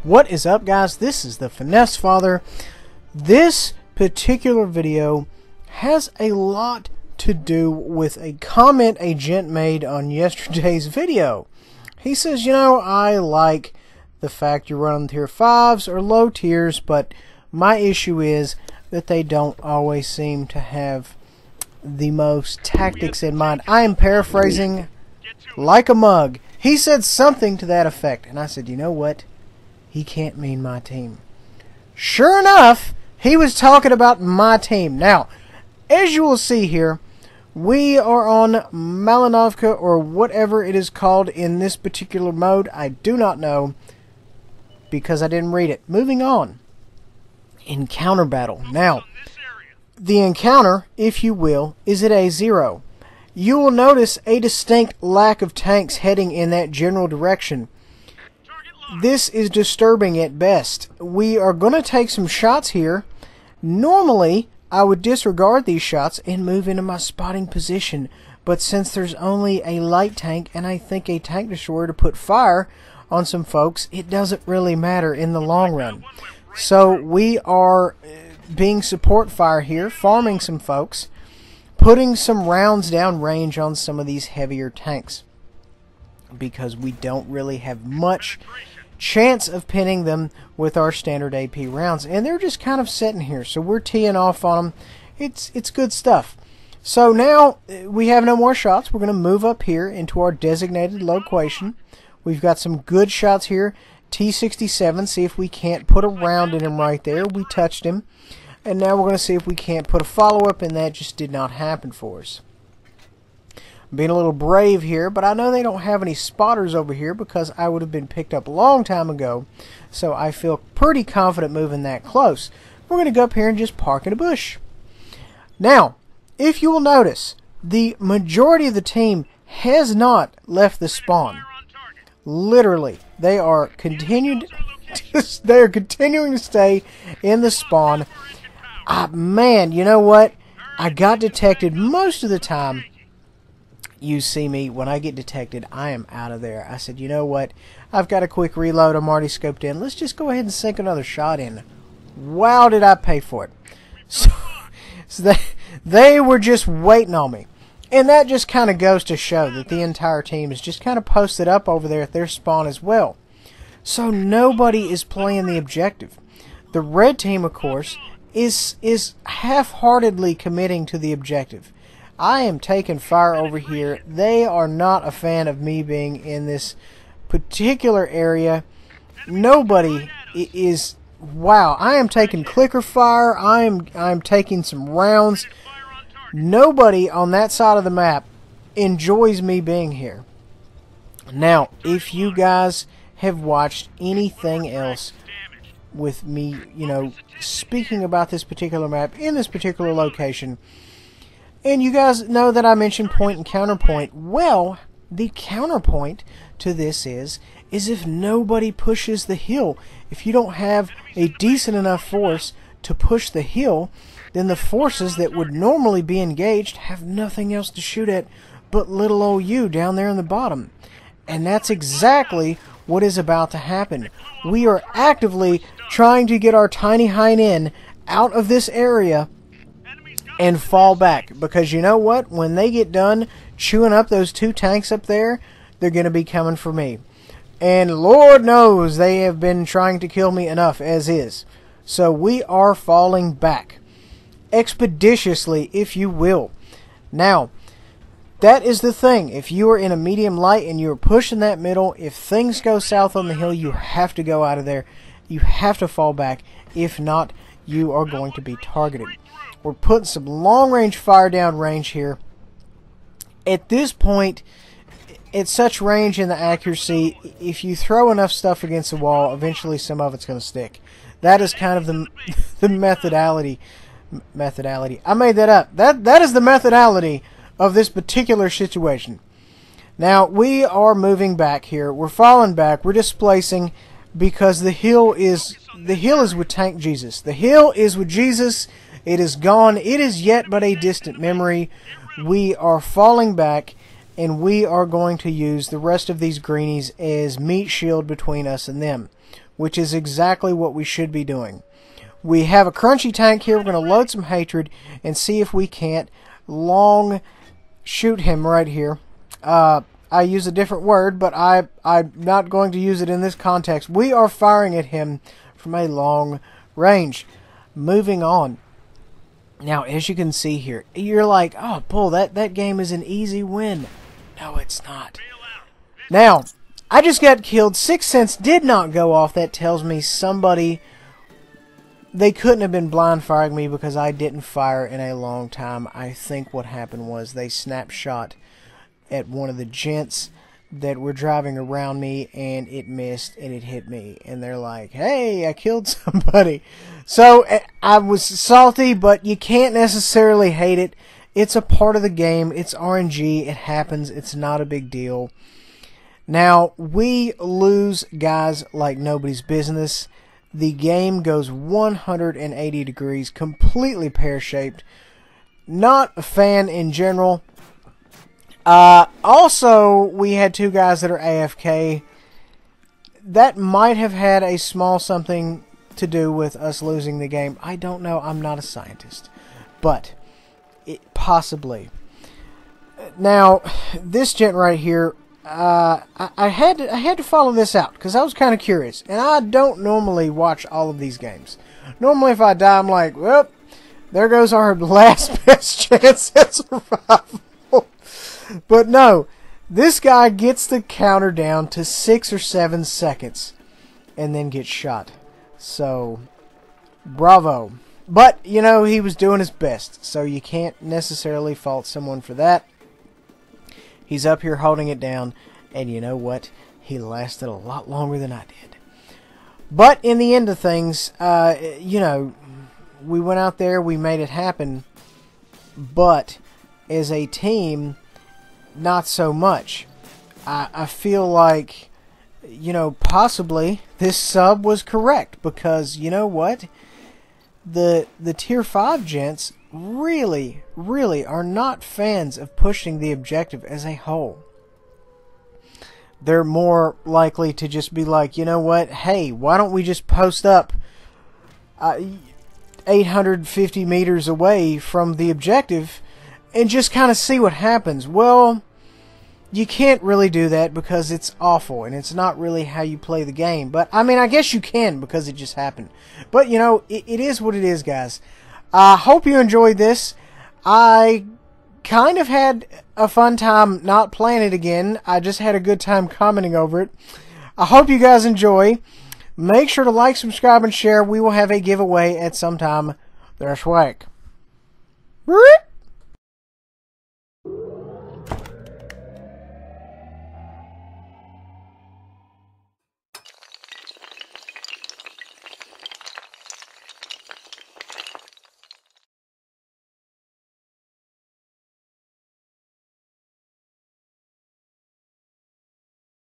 What is up, guys? This is the Finesse Father. This particular video has a lot to do with a comment a gent made on yesterday's video. He says, you know, I like the fact you're running tier 5s or low tiers, but my issue is that they don't always seem to have the most tactics in mind. I am paraphrasing like a mug. He said something to that effect, and I said, you know what? He can't mean my team. Sure enough, he was talking about my team. Now, as you will see here, we are on Malinovka, or whatever it is called in this particular mode. I do not know, because I didn't read it. Moving on. Encounter battle. Now, the encounter, if you will, is at A0. You will notice a distinct lack of tanks heading in that general direction. This is disturbing at best. We are going to take some shots here. Normally, I would disregard these shots and move into my spotting position. But since there's only a light tank and I think a tank destroyer to put fire on some folks, it doesn't really matter in the long run. So we are being support fire here, farming some folks, putting some rounds down range on some of these heavier tanks, because we don't really have much chance of pinning them with our standard AP rounds, and they're just kind of sitting here, so we're teeing off on them. It's good stuff. So now we have no more shots. We're going to move up here into our designated location. We've got some good shots here. T67, see if we can't put a round in him right there. We touched him, and now we're going to see if we can't put a follow-up, and that just did not happen for us. Being a little brave here, but I know they don't have any spotters over here because I would have been picked up a long time ago, so I feel pretty confident moving that close. We're going to go up here and just park in a bush. Now, if you will notice, the majority of the team has not left the spawn. Literally, they are continuing to stay in the spawn. Man, you know what? I got detected most of the time. You see me, when I get detected, I am out of there. I said, you know what? I've got a quick reload. I'm already scoped in. Let's just go ahead and sink another shot in. Wow, did I pay for it. So they were just waiting on me. And that just kind of goes to show that the entire team is just kind of posted up over there at their spawn as well. So nobody is playing the objective. The red team, of course, is half-heartedly committing to the objective. I am taking fire over here. They are not a fan of me being in this particular area. Nobody is. Wow, I am taking clicker fire. I'm taking some rounds. Nobody on that side of the map enjoys me being here. Now, if you guys have watched anything else with me, you know, speaking about this particular map in this particular location, and you guys know that I mentioned point and counterpoint. Well, the counterpoint to this is if nobody pushes the hill, if you don't have a decent enough force to push the hill, then the forces that would normally be engaged have nothing else to shoot at but little old you down there in the bottom. And that's exactly what is about to happen. We are actively trying to get our tiny hind in out of this area and fall back, because you know what? When they get done chewing up those two tanks up there, they're going to be coming for me. And Lord knows they have been trying to kill me enough as is. So we are falling back. Expeditiously, if you will. Now, that is the thing. If you are in a medium light and you're pushing that middle, if things go south on the hill, you have to go out of there. You have to fall back. If not, you are going to be targeted. We're putting some long-range fire down range here. At this point, at such range and the accuracy, if you throw enough stuff against the wall, eventually some of it's going to stick. That is kind of the methodality. I made that up. That is the methodality of this particular situation. Now, we are moving back here. We're falling back. We're displacing because the hill is with Tank Jesus. The hill is with Jesus. It is gone. It is yet but a distant memory. We are falling back, and we are going to use the rest of these greenies as meat shield between us and them. which is exactly what we should be doing. We have a crunchy tank here. We're going to load some hatred and see if we can't long shoot him right here. I use a different word, but I'm not going to use it in this context. We are firing at him from a long range. Moving on. Now, as you can see here, you're like, oh, Bull, that game is an easy win. No, it's not. Now, I just got killed. 6 cents did not go off. That tells me somebody... They couldn't have been blind firing me because I didn't fire in a long time. I think what happened was they snapshot at one of the gents that were driving around me, and it missed, and it hit me. And they're like, hey, I killed somebody. So I was salty, but you can't necessarily hate it. It's a part of the game. It's RNG. It happens. It's not a big deal. Now, we lose guys like nobody's business. The game goes 180 degrees, completely pear-shaped. Not a fan in general. Also, we had 2 guys that are AFK. That might have had a small something to do with us losing the game. I don't know. I'm not a scientist. But, possibly. Now, this gent right here... I had to follow this out because I was kind of curious, and I don't normally watch all of these games. Normally, if I die, I'm like, well, there goes our last best chance at survival. But no, this guy gets the counter down to 6 or 7 seconds, and then gets shot. So, bravo. But you know, he was doing his best, so you can't necessarily fault someone for that. He's up here holding it down, and you know what? He lasted a lot longer than I did. But in the end of things, you know, we went out there, we made it happen, but as a team, not so much. I feel like, you know, possibly this sub was correct, because you know what? The tier 5 gents really are not fans of pushing the objective as a whole. They're more likely to just be like, you know what, hey, why don't we just post up 850 meters away from the objective and just kind of see what happens. Well, you can't really do that because it's awful and it's not really how you play the game. But I mean, I guess you can because it just happened. But you know, it is what it is, guys. I hope you enjoyed this. I kind of had a fun time not playing it again. I just had a good time commenting over it. I hope you guys enjoy. Make sure to like, subscribe, and share. We will have a giveaway at some time this week.